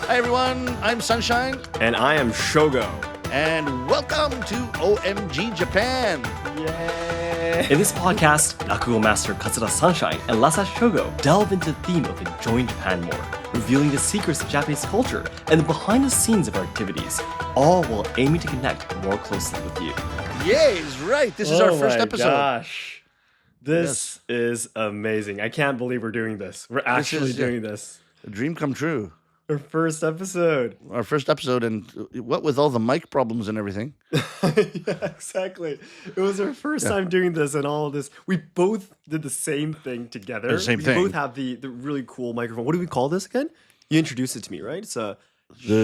Hi everyone, I'm Sunshine. And I am Shogo. And welcome to OMG Japan. Yay! In this podcast, Rakugo master Katsura Sunshine and Let Shogo delve into the theme of enjoying Japan more, revealing the secrets of Japanese culture and the behind the scenes of our activities, all while aiming to connect more closely with you. Yay, is right. This is our first episode. Gosh. This is amazing. I can't believe we're doing this. We're actually doing this. A dream come true. Our first episode. And what with all the mic problems and everything. Yeah, exactly. It was our first time doing this and all of this. We both did the same thing together. The same thing. We both have the really cool microphone. What do we call this again? You introduced it to me, right? It's the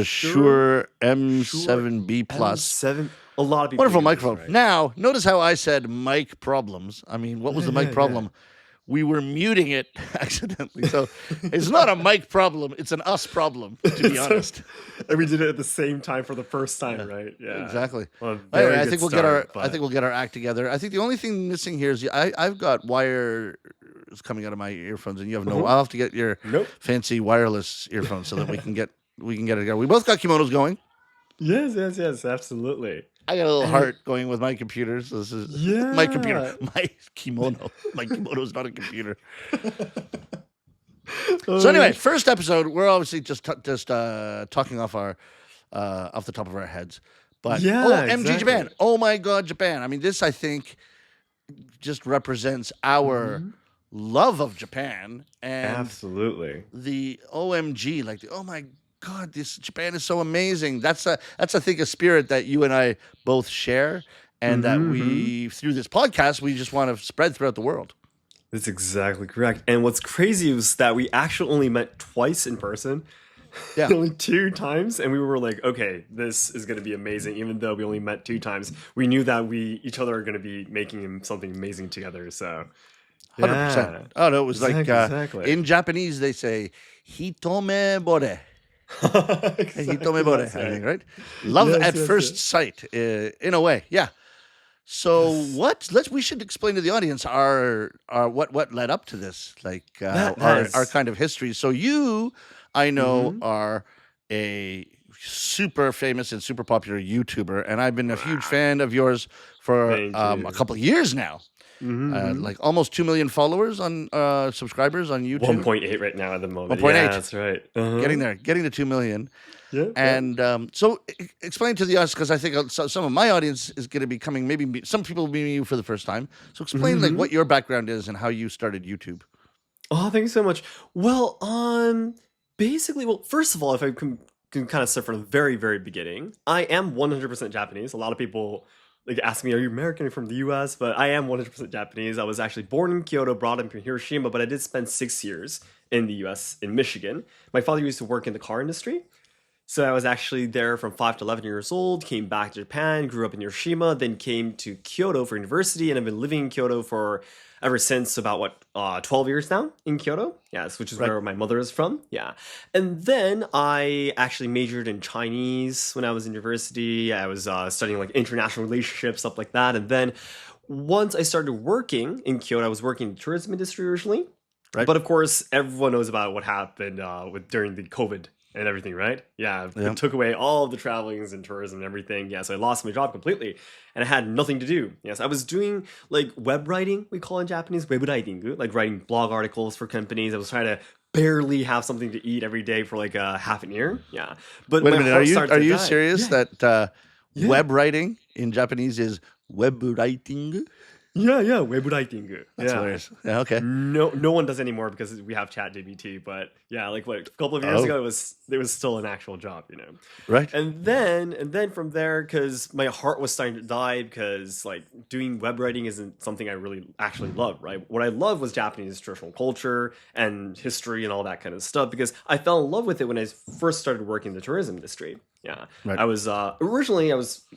Shure M7B Plus. M7. A lot of people. Wonderful microphone. This, right? Now, notice how I said mic problems. I mean, what was the mic problem? We were muting it accidentally. So it's not a mic problem. It's an us problem, to be honest. And we did it at the same time for the first time, right? Yeah. Exactly. Well, anyway, I think we'll get our act together. I think the only thing missing here is I've got wires coming out of my earphones, and you have no. I'll have to get your fancy wireless earphones so that we can get it together. We both got kimonos going. Yes, absolutely. I got a little heart going with my computer. So this is my computer, my kimono. My kimono is not a computer. So anyway, first episode. We're obviously just talking off the top of our heads. But OMG Japan. Oh my God, Japan. I mean, this I think just represents our love of Japan and absolutely the OMG, like the oh my God, this Japan is so amazing. That's I think a spirit that you and I both share, and that we through this podcast we just want to spread throughout the world. That's exactly correct. And what's crazy is that we actually only met twice in person. Yeah, only 2 times, and we were like, okay, this is going to be amazing. Even though we only met 2 times, we knew that each other are going to be making something amazing together. So, 100%. Oh no, it was exactly. In Japanese they say "hitome bore." Exactly. I think, right? Love at first sight, in a way, yeah. So we should explain to the audience our what led up to this, like our kind of history. So you, I know, are a super famous and super popular YouTuber, and I've been a huge fan of yours for a couple of years now. Like almost 2 million followers on subscribers on YouTube. 1.8 right now at the moment. 1.8. Yeah, that's right. Getting there, getting to 2 million. Yeah. And so explain to the audience, because I think some of my audience is going to be coming, maybe some people will be meeting you for the first time. So explain like what your background is and how you started YouTube. Oh, thank you so much. Well, basically, first of all, if I can kind of start from the very, very beginning, I am 100% Japanese. A lot of people ask me, are you American or from the US? But I am 100% Japanese. I was actually born in Kyoto, brought up in Hiroshima, but I did spend 6 years in the US, in Michigan. My father used to work in the car industry. So I was actually there from 5 to 11 years old, came back to Japan, grew up in Hiroshima, then came to Kyoto for university, and I've been living in Kyoto for ever since about 12 years now in Kyoto. Yes, which is where my mother is from. Yeah. And then I actually majored in Chinese when I was in university. I was studying international relationships, stuff like that. And then once I started working in Kyoto, I was working in the tourism industry originally. Right. But of course, everyone knows about what happened during the COVID and everything, right? Yeah, it took away all of the travelings and tourism and everything. Yeah, so I lost my job completely, and I had nothing to do. Yes, I was doing web writing, we call it in Japanese, web writing, like writing blog articles for companies. I was trying to barely have something to eat every day for half an year. Yeah, but wait a minute, are you serious that web writing in Japanese is web writing? Yeah, web writing. That's hilarious. Yeah, okay. No one does anymore because we have ChatGPT. But yeah, a couple of years ago, it was still an actual job, Right. And then from there, because my heart was starting to die, because doing web writing isn't something I really actually love. Right. What I love was Japanese traditional culture and history and all that kind of stuff, because I fell in love with it when I first started working in the tourism industry. Yeah, right. I was originally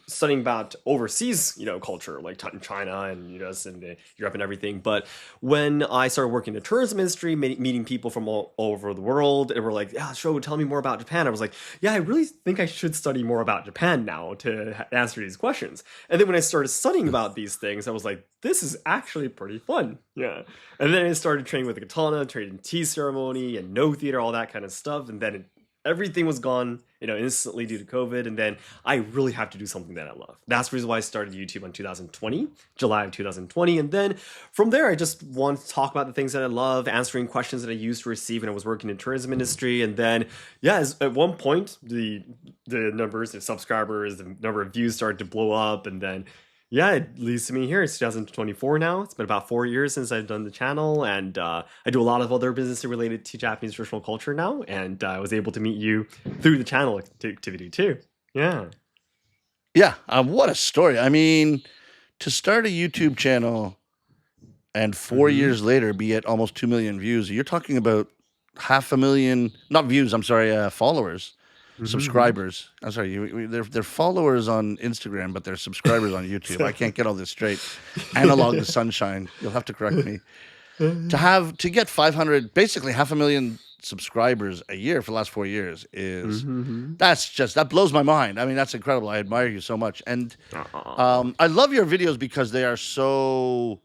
studying about overseas, culture, like in China and US and Europe and everything. But when I started working in the tourism industry, meeting people from all over the world, and were like, "Yeah, Shogo, tell me more about Japan." I was like, "Yeah, I really think I should study more about Japan now to answer these questions." And then when I started studying about these things, I was like, "This is actually pretty fun." Yeah, and then I started training with the katana, training tea ceremony and no theater, all that kind of stuff, and then everything was gone, instantly due to COVID. And then I really have to do something that I love. That's the reason why I started YouTube in 2020, July of 2020. And then from there, I just want to talk about the things that I love, answering questions that I used to receive when I was working in the tourism industry. And then, at one point, the numbers, the subscribers, the number of views started to blow up. And then, it leads to me here. It's 2024 now. It's been about 4 years since I've done the channel, and I do a lot of other business related to Japanese traditional culture now, and I was able to meet you through the channel activity too. Yeah. Yeah, what a story. I mean, to start a YouTube channel and 4 years later be at almost 2 million views, you're talking about 500,000, not views, I'm sorry, followers. Subscribers. I'm sorry, they're followers on Instagram, but they're subscribers on YouTube. I can't get all this straight. Analog to Sunshine. You'll have to correct me. To get 500, basically 500,000 subscribers a year for the last 4 years that blows my mind. I mean, that's incredible. I admire you so much, and I love your videos because they are so.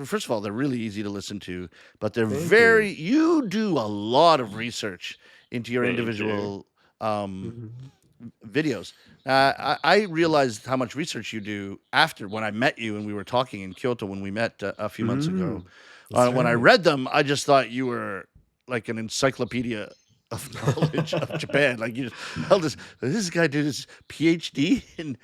First of all, they're really easy to listen to, but they're you do a lot of research into your individual videos. I realized how much research you do after when I met you and we were talking in Kyoto when we met a few months ago. When I read them, I just thought you were like an encyclopedia of knowledge of Japan. Like you just held this guy did his PhD in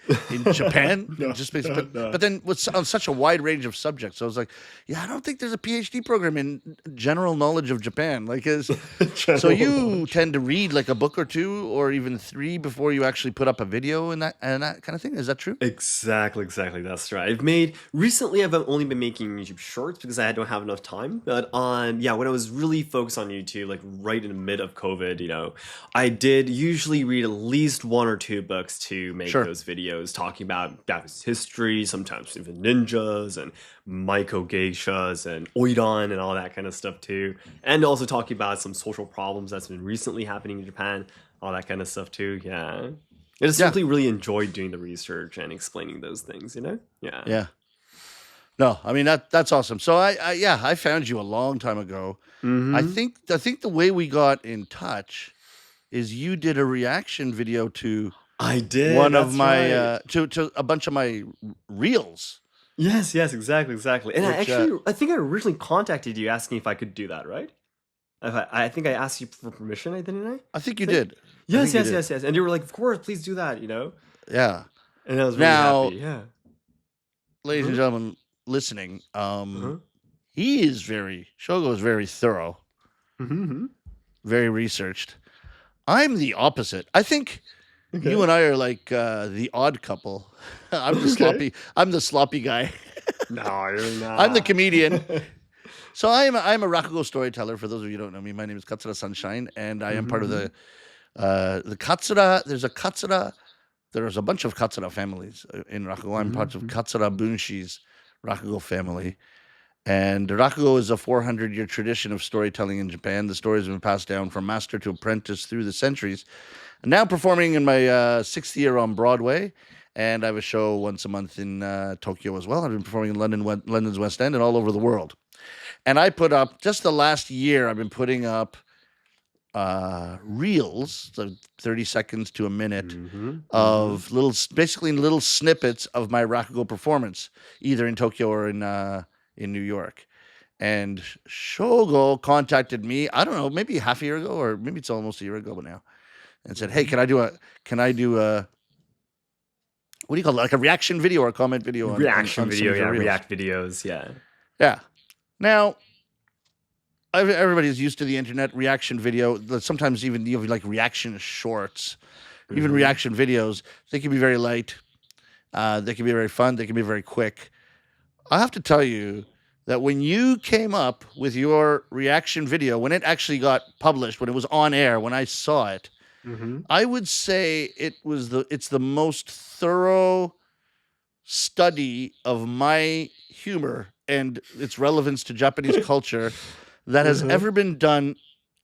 Japan. But then was on such a wide range of subjects. So I was like, I don't think there's a PhD program in general knowledge of Japan. Like so you tend to read like a book or two or even 3 before you actually put up a video and that kind of thing. Is that true? Exactly. That's right. Recently I've only been making YouTube shorts because I don't have enough time. But when I was really focused on YouTube, like right in the mid of COVID, I did usually read at least 1 or 2 books to make those videos talking about Japanese history, sometimes even ninjas and Maiko geishas and oiran and all that kind of stuff too. And also talking about some social problems that's been recently happening in Japan, all that kind of stuff too. Yeah. I just simply really enjoyed doing the research and explaining those things, Yeah. Yeah. No, I mean that's awesome. So I found you a long time ago. I think the way we got in touch is you did a reaction video to one of my to a bunch of my reels. Yes, exactly. And I think I originally contacted you asking if I could do that, right? I think I asked you for permission, didn't I? I think you did. Yes. And you were like, of course, please do that, Yeah. And I was really happy. Yeah. Ladies and gentlemen listening, Shogo is very thorough, very researched. I'm the opposite. I think you and I are like the odd couple. I'm the sloppy guy. No, you're not. I'm the comedian. So I'm a Rakugo storyteller. For those of you who don't know me, my name is Katsura Sunshine, and I am part of the Katsura. There's a bunch of Katsura families in Rakugo. I'm part of Katsura Bunshi's Rakugo family. And Rakugo is a 400-year tradition of storytelling in Japan. The stories have been passed down from master to apprentice through the centuries. I'm now performing in my 6th year on Broadway, and I have a show once a month in Tokyo as well. I've been performing in London's West End and all over the world. And I put up, just the last year, I've been putting up reels, so 30 seconds to a minute, of basically little snippets of my Rakugo performance, either in Tokyo or in New York. And Shogo contacted me, I don't know, maybe half a year ago, or maybe it's almost a year ago now, and said, "Hey, can I do a what do you call it? Like a reaction video or a comment video?" React videos, yeah. Yeah. Now, everybody's used to the internet reaction video. Sometimes even you have like reaction shorts, even reaction videos. They can be very light. They can be very fun. They can be very quick. I have to tell you that when you came up with your reaction video, when it actually got published, when it was on air, when I saw it, I would say it's the most thorough study of my humor and its relevance to Japanese culture that has ever been done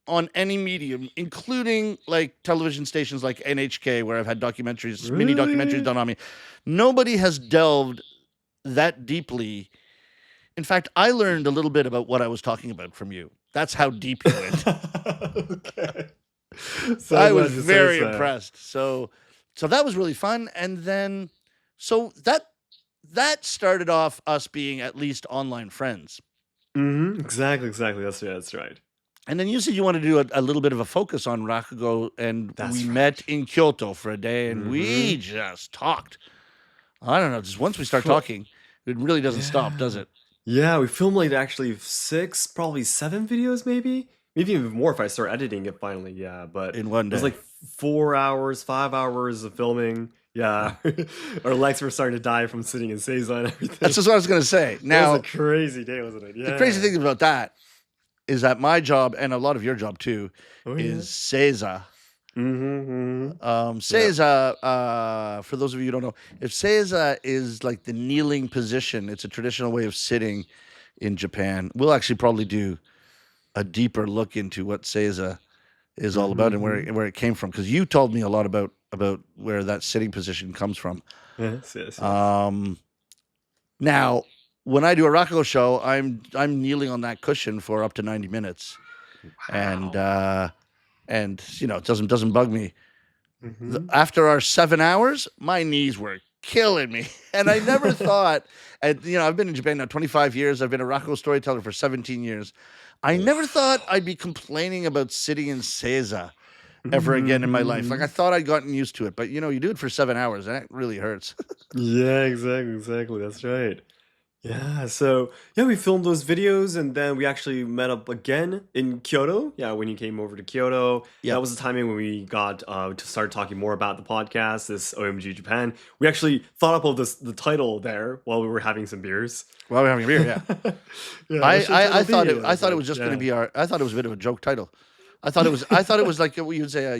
on any medium, including like television stations like NHK, where I've had documentaries, mini documentaries done on me. Nobody has delved that deeply. In fact, I learned a little bit about what I was talking about from you. That's how deep you went. Okay. So I was glad you very say impressed. So that was really fun. And then, so that started off us being at least online friends. Exactly. That's right. And then you said you wanted to do a little bit of a focus on Rakugo, and we That's met right. in Kyoto for a day, and Mm-hmm. we just talked. I don't know, just once we start For, talking, it really doesn't stop, does yeah. it? Yeah, we filmed like actually 6, probably 7 videos, maybe. Maybe even more if I start editing it finally. Yeah, but In one it was day. like 4 hours, 5 hours of filming. Yeah, our legs were starting to die from sitting in Seiza and That's everything. just what I was going to say. It was a Now, crazy day, wasn't it? the crazy Yeah. thing about that is that my job, and a lot of your job too, Oh yeah. is Seiza. Mm-hmm. Yeah. Seiza, for those of you who don't know, if Seiza is like the kneeling position, it's a traditional way of sitting in Japan. We'll actually probably do a deeper look into what Seiza is all about and Mm-hmm. where it came from, because you told me a lot about where that sitting position comes from. Yes. Um, Now, when I do a Rakugo show, I'm kneeling on that cushion for up to 90 minutes, and Wow. it doesn't bug me. Mm-hmm. After our 7 hours, my knees were killing me, and I never thought. And I've been in Japan now 25 years. I've been a Rakugo storyteller for 17 years. I never thought Oof. I'd be complaining about sitting in Seiza ever again in my life. Like, Mm-hmm. I thought I'd gotten used to it, but you do it for 7 hours, and that really hurts. Yeah, exactly. That's right. Yeah, so yeah, we filmed those videos and then we actually met up again in Kyoto. Yeah, when you came over to Kyoto, that Yep. was the timing when we got to start talking more about the podcast, this OMG Japan. We actually thought up of the title there while we were having some beers. While we're having a beer, yeah. Yeah, what I, should the I, I title thought be? it. And I I was thought it like, was just going to yeah. be our. I thought it was a bit of a joke title. I thought it was. I thought it was like what you'd say a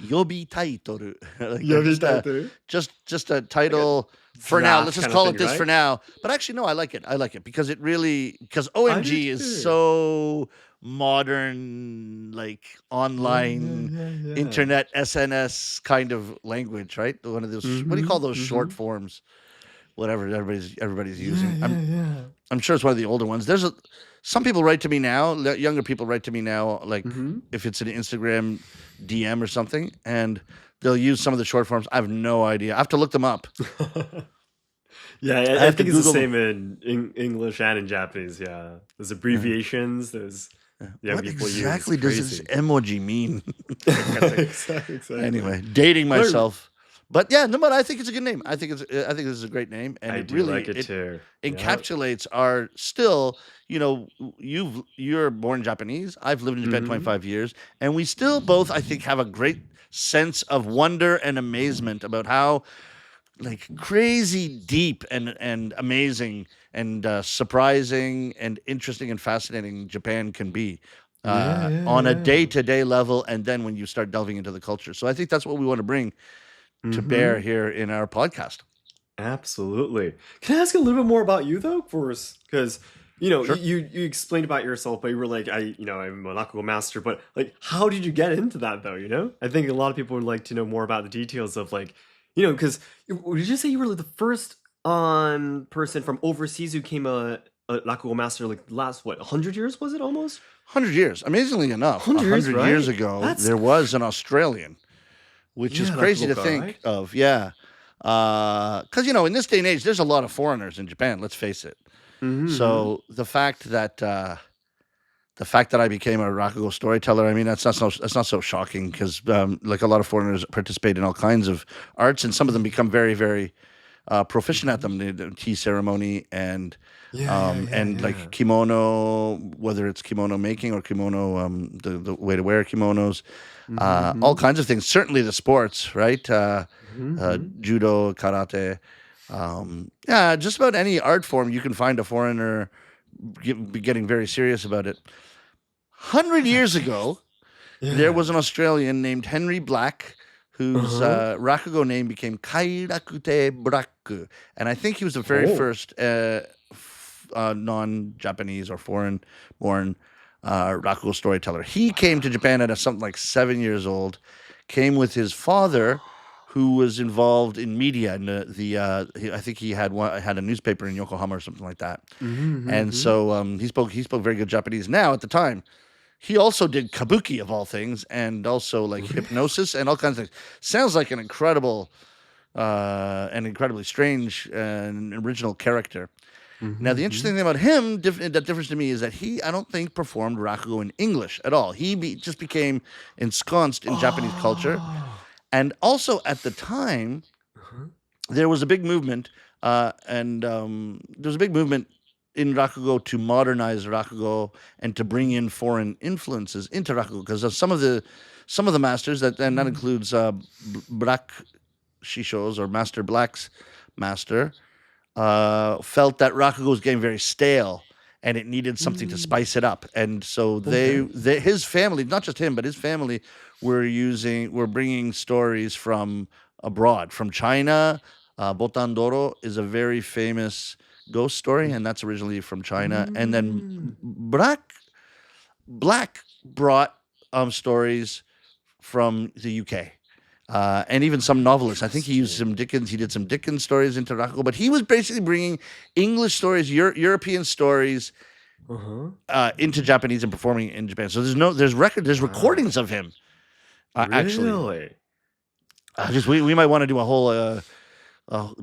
yobi title, like Yeah, me just a too. just a Like a title for now. Let's draft just kind of call thing, it this for right? now. But actually, no, I like it. I like it because because I do OMG is too. so modern, like online Yeah. internet SNS kind of language, right? One of those. What do you Mm-hmm. call those short Mm-hmm. forms? Whatever everybody's Yeah, using. yeah, yeah. I'm sure it's one of the older ones. Some people write to me now, younger people write to me now, like Mm-hmm. if it's an Instagram DM or something, and they'll use some of the short forms. I have no idea. I have to look them up. Yeah, I I have to think it's the Google them. same in English and in Japanese. Yeah, there's abbreviations. There's young What people use. It's exactly does this crazy. emoji mean? Exactly. Anyway, dating But myself. But yeah, no, but I think it's a good name. I think this is a great name, and I it do really like it it too. Yeah. encapsulates our still. You're born Japanese. I've lived in Japan Mm-hmm. 25 years, and we still both, I think, have a great sense of wonder and amazement about how like crazy deep and amazing and surprising and interesting and fascinating Japan can be on a Yeah. day-to-day level, and then when you start delving into the culture. So I think that's what we want to bring to bear Mm-hmm. here in our podcast. Absolutely. Can I ask a little bit more about you though, first? Because Sure. you explained about yourself, but you were like, I'm a Rakugo master. But like, how did you get into that though? I think a lot of people would like to know more about the details of like, because did you say you were like the first person from overseas who came a Rakugo master like last 100 years was it almost? 100 years. Amazingly enough, 100 years, 100 years right? ago, That's there was an Australian, which is yeah, crazy to Rakugoka, think right? of. Yeah. Because, in this day and age, there's a lot of foreigners in Japan, let's face it. Mm-hmm. So the fact that I became a Rakugo storyteller, I mean, that's not so shocking because like a lot of foreigners participate in all kinds of arts, and some of them become very, very proficient at them. The tea ceremony and like Yeah. kimono, whether it's kimono making or kimono, the way to wear kimonos, all Mm-hmm. kinds of things. Certainly the sports, right? Mm-hmm. Judo, karate, yeah, just about any art form you can find a foreigner be getting very serious about it. 100 years That's ago, there yeah. was an Australian named Henry Black whose Uh-huh. Rakugo name became Kairakute Braku. And I think he was the very Oh. first non-Japanese or foreign-born Rakugo storyteller. He came to Japan at something like 7 years old, came with his father, who was involved in media. And I think he had a newspaper in Yokohama or something like that. Mm-hmm. And Mm-hmm. so he spoke very good Japanese. Now, at the time, he also did kabuki of all things, and also like hypnosis and all kinds of things. Sounds like an incredibly strange and original character. Now, the interesting thing about him that differs to me is that I don't think, performed Rakugo in English at all. Just became ensconced in Japanese culture. And also at the time, there was a big movement, in Rakugo to modernize Rakugo and to bring in foreign influences into Rakugo, because some of the masters and that includes Black Shishos, or Master Black's master, felt that Rakugo was getting very stale and it needed something to spice it up. And so his family, not just him, but his family were bringing stories from abroad, from China. Botandoro is a very famous ghost story, and that's originally from China. And then Black brought stories from the UK. And even some novelists. I think he used some Dickens. He did some Dickens stories into Rakugo, but he was basically bringing English stories, European stories, into Japanese and performing in Japan. So there's recordings of him. Actually, we might want to do a whole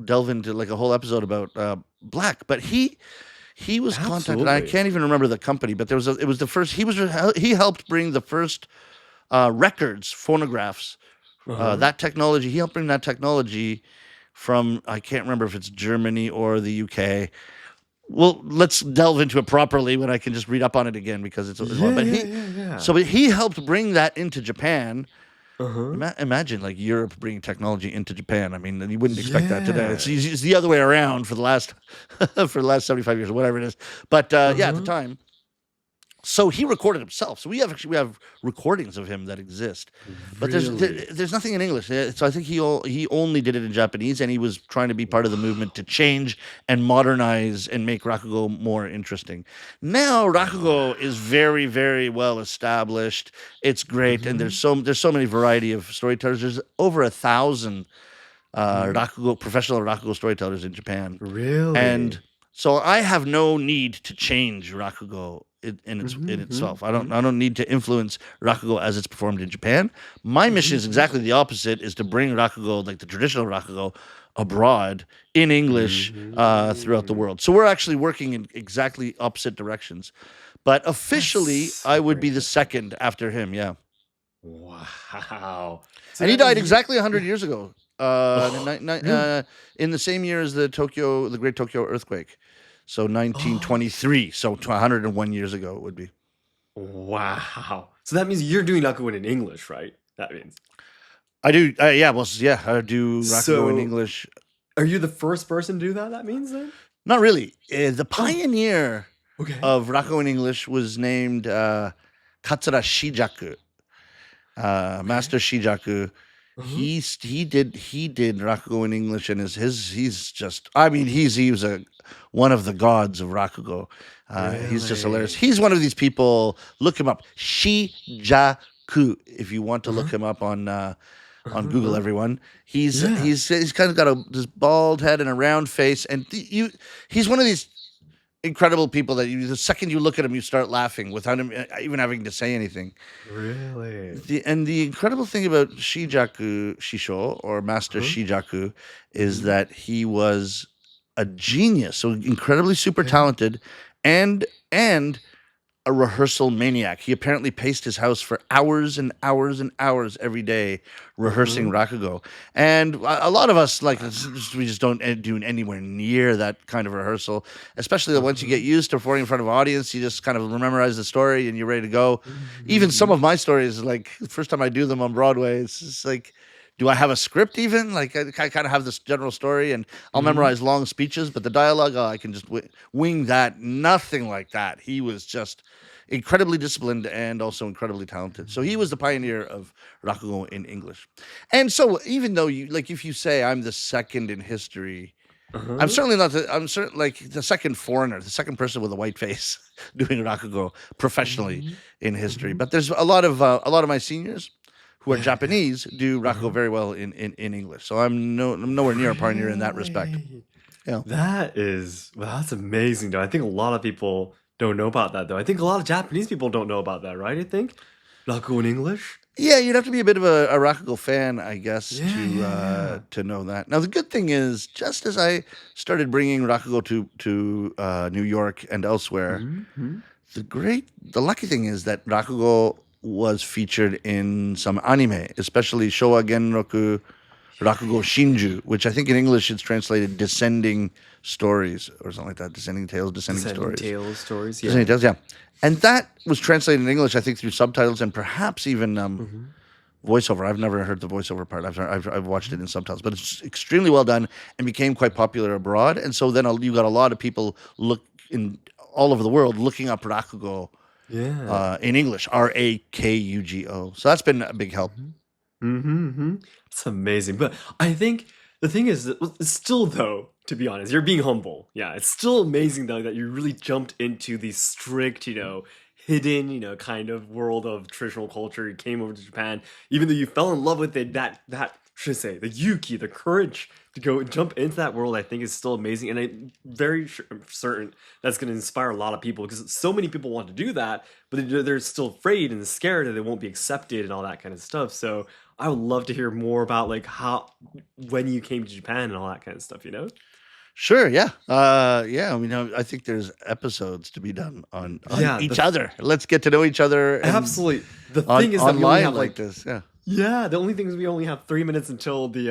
delve into like a whole episode about Black. But he was contacted. I can't even remember the company, but it was the first. He helped bring the first records, phonographs. That technology, he helped bring that technology from, I can't remember if it's Germany or the UK. Well, let's delve into it properly when I can just read up on it again, because it's long. But he helped bring that into Japan. Imagine like Europe bringing technology into Japan. I mean, you wouldn't expect that today. It's the other way around for the last 75 years or whatever it is. But at the time. So he recorded himself. So we have recordings of him that exist, but there's nothing in English. So I think he only did it in Japanese, and he was trying to be part of the movement to change and modernize and make Rakugo more interesting. Now Rakugo is very, very well established. It's great, and there's so many variety of storytellers. There's over 1,000 professional Rakugo storytellers in Japan. Really? And so I have no need to change Rakugo in itself. I don't need to influence Rakugo as it's performed in Japan. My mission is exactly the opposite: is to bring Rakugo, like the traditional Rakugo, abroad in English throughout the world. So we're actually working in exactly opposite directions. But officially, I would be the second after him. Yeah. Wow. So and he died exactly 100 years ago. In the same year as the Great Tokyo earthquake. So 1923. So 101 years ago it would be. Wow. So that means you're doing Rakugo in English, right? That means. I do. I do Rakugo in English. Are you the first person to do that? That means then? Not really. The pioneer of Rakugo in English was named Katsura Shijaku. Master Shijaku. He did Rakugo in English, and he was one of the gods of Rakugo. He's just hilarious. He's one of these people. Look him up, Shijaku. If you want to look him up on Google, everyone. He's kind of got this bald head and a round face, and he's one of these incredible people that the second you look at him, you start laughing without him even having to say anything. Really? The incredible thing about Shijaku Shisho, or Master Shijaku, is that he was a genius, so incredibly super talented, and a rehearsal maniac. He apparently paced his house for hours and hours and hours every day rehearsing Rakugo. And a lot of us, we just don't do anywhere near that kind of rehearsal, especially once you get used to performing in front of an audience. You just kind of memorize the story and you're ready to go. Even some of my stories, like the first time I do them on Broadway, it's just like, do I have a script even? Like I kind of have this general story, and I'll memorize long speeches, but the dialogue, I can just wing that. Nothing like that. He was just incredibly disciplined and also incredibly talented. So he was the pioneer of Rakugo in English. And so even though if you say I'm the second in history, I'm certainly not. I'm certainly the second foreigner, the second person with a white face doing Rakugo professionally in history. But there's a lot of my seniors who are Japanese do Rakugo very well in English. So I'm nowhere near a pioneer in that respect. Yeah. That's amazing, though. I think a lot of people don't know about that, though. I think a lot of Japanese people don't know about that, right? I think Rakugo in English. Yeah, you'd have to be a bit of a Rakugo fan, I guess, Yeah. to know that. Now, the good thing is, just as I started bringing Rakugo to New York and elsewhere, Mm-hmm. the lucky thing is that Rakugo was featured in some anime, especially Showa Genroku Rakugo Shinju, which I think in English it's translated Descending Stories or something like that. Descending Tales, Descending Stories. Tales, stories, yeah. Descending Tales, yeah. And that was translated in English, I think, through subtitles and perhaps even voiceover. I've never heard the voiceover part. I've watched it in subtitles, but it's extremely well done and became quite popular abroad. And so then you got a lot of people all over the world looking up Rakugo in English, Rakugo. So that's been a big help. It's amazing. But I think the thing is, that it's still, though, to be honest, you're being humble. Yeah, it's still amazing, though, that you really jumped into the strict, hidden, kind of world of traditional culture. You came over to Japan, even though you fell in love with it, that should I say, the yuki, the courage to go and jump into that world, I think is still amazing. And I'm very certain that's going to inspire a lot of people, because so many people want to do that, but they're still afraid and scared that they won't be accepted and all that kind of stuff. So I would love to hear more about when you came to Japan and all that kind of stuff, Sure, yeah. I think there's episodes to be done on each other. Let's get to know each other. Absolutely. The thing is that we only online have like this, yeah. Yeah, the only thing is we only have 3 minutes until the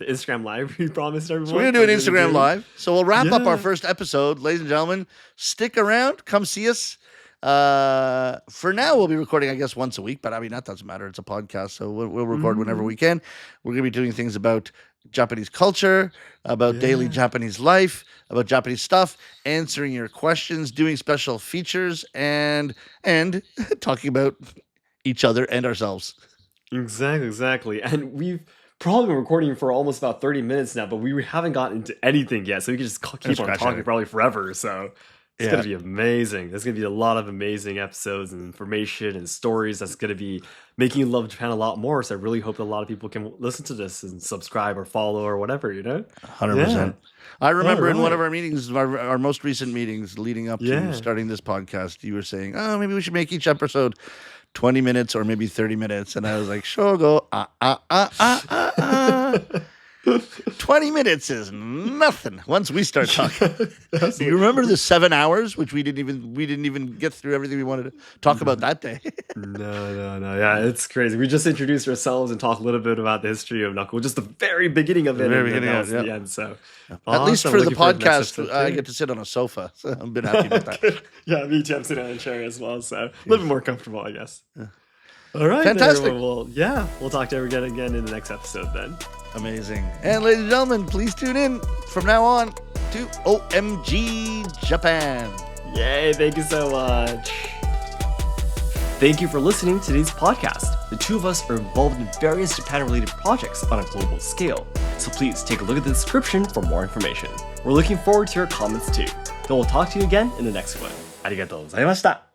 Instagram live we promised everyone. So we're going to do an Instagram live. So we'll wrap up our first episode. Ladies and gentlemen, stick around. Come see us. For now, we'll be recording, I guess, once a week. But I mean, that doesn't matter. It's a podcast. So we'll record whenever we can. We're going to be doing things about Japanese culture, about daily Japanese life, about Japanese stuff, answering your questions, doing special features, and talking about each other and ourselves. Exactly. And we've probably been recording for almost about 30 minutes now, but we haven't gotten into anything yet. So we can just keep on talking probably forever. So it's going to be amazing. There's going to be a lot of amazing episodes and information and stories that's going to be making you love Japan a lot more. So I really hope that a lot of people can listen to this and subscribe or follow or whatever, 100%. I remember in one of our meetings, our most recent meetings leading up to starting this podcast, you were saying, oh, maybe we should make each episode 20 minutes or maybe 30 minutes. And I was like, Shogo, 20 minutes is nothing once we start talking. Do you remember the 7 hours, which we didn't even get through everything we wanted to talk about that day? No. Yeah, it's crazy. We just introduced ourselves and talked a little bit about the history of Knuckle, just the very beginning of it. The end. So at least for the podcast, I get to sit on a sofa. So I've been happy with that. Yeah, me too. I'm sitting on a chair as well. So a little bit more comfortable, I guess. Yeah. All right. Fantastic. We'll talk to everyone again in the next episode then. Amazing. And ladies and gentlemen, please tune in from now on to OMG Japan. Yay, thank you so much. Thank you for listening to today's podcast. The two of us are involved in various Japan-related projects on a global scale, so please take a look at the description for more information. We're looking forward to your comments too. Then we'll talk to you again in the next one. ありがとうございました。